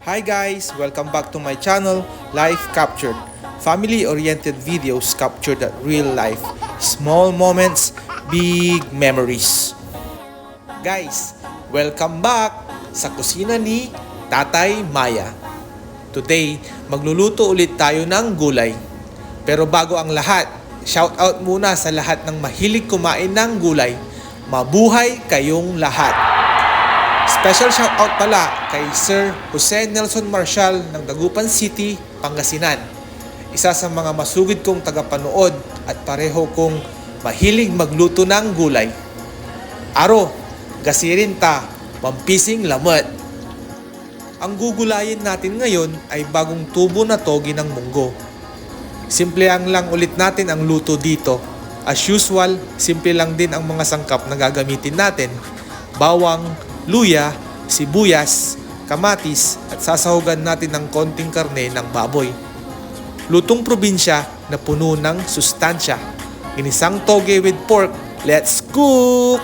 Hi guys! Welcome back to my channel, Life Captured. Family-oriented videos captured at real life. Small moments, big memories. Guys, welcome back sa kusina ni Tatay Maya. Today, magluluto ulit tayo ng gulay. Pero bago ang lahat, shout out muna sa lahat ng mahilig kumain ng gulay. Mabuhay kayong lahat! Special shoutout pala kay Sir Jose Nelson Marshall ng Dagupan City, Pangasinan. Isa sa mga masugid kong tagapanood at pareho kong mahilig magluto ng gulay. Aro, gasirin ta, mampising lamot. Ang gugulayin natin ngayon ay bagong tubo na togi ng munggo. Simple lang ulit natin ang luto dito. As usual, simple lang din ang mga sangkap na gagamitin natin. Bawang, luya, sibuyas, kamatis at sasahugan natin ng konting karne ng baboy. Lutong probinsya na puno ng sustansya. Ginisang toge with pork. Let's cook!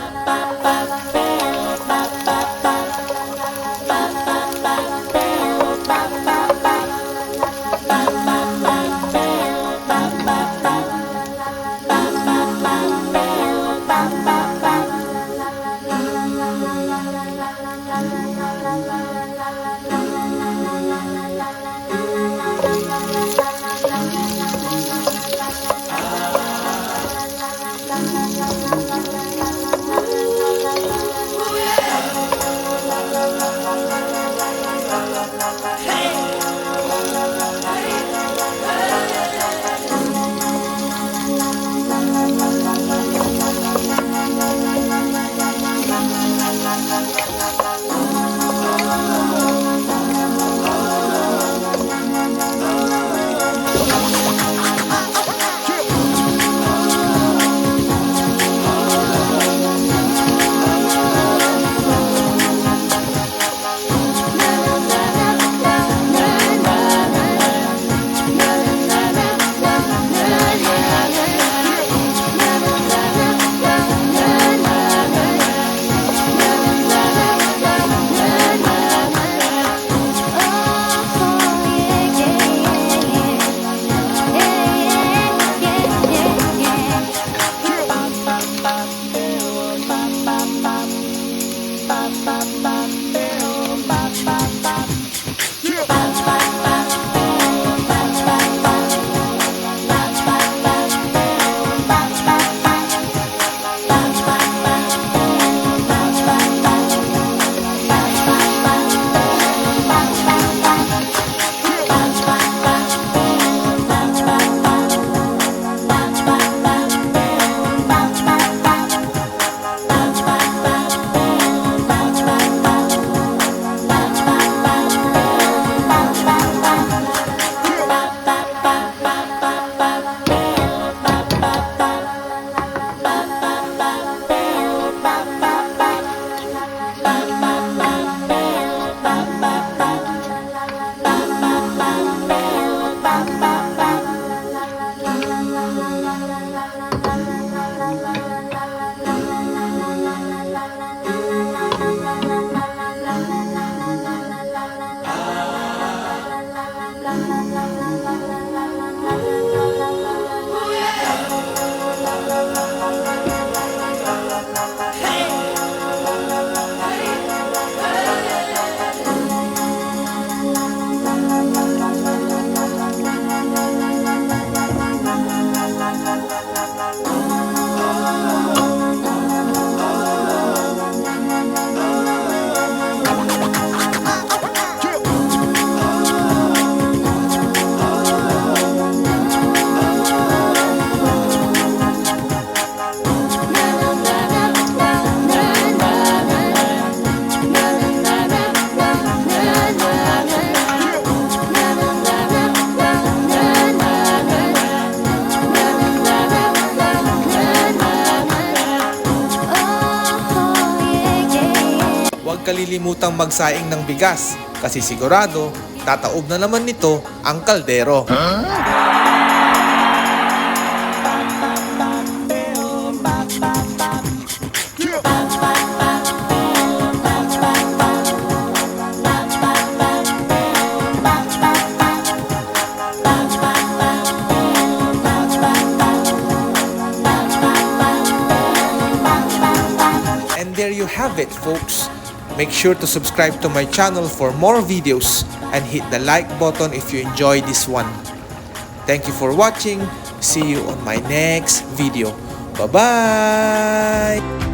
Kalilimutang magsaing ng bigas kasi sigurado tataob na naman nito ang kaldero. love it, folks. Make sure to subscribe to my channel for more videos and hit the like button if you enjoy this one. Thank you for watching. See you on my next video. Bye-bye!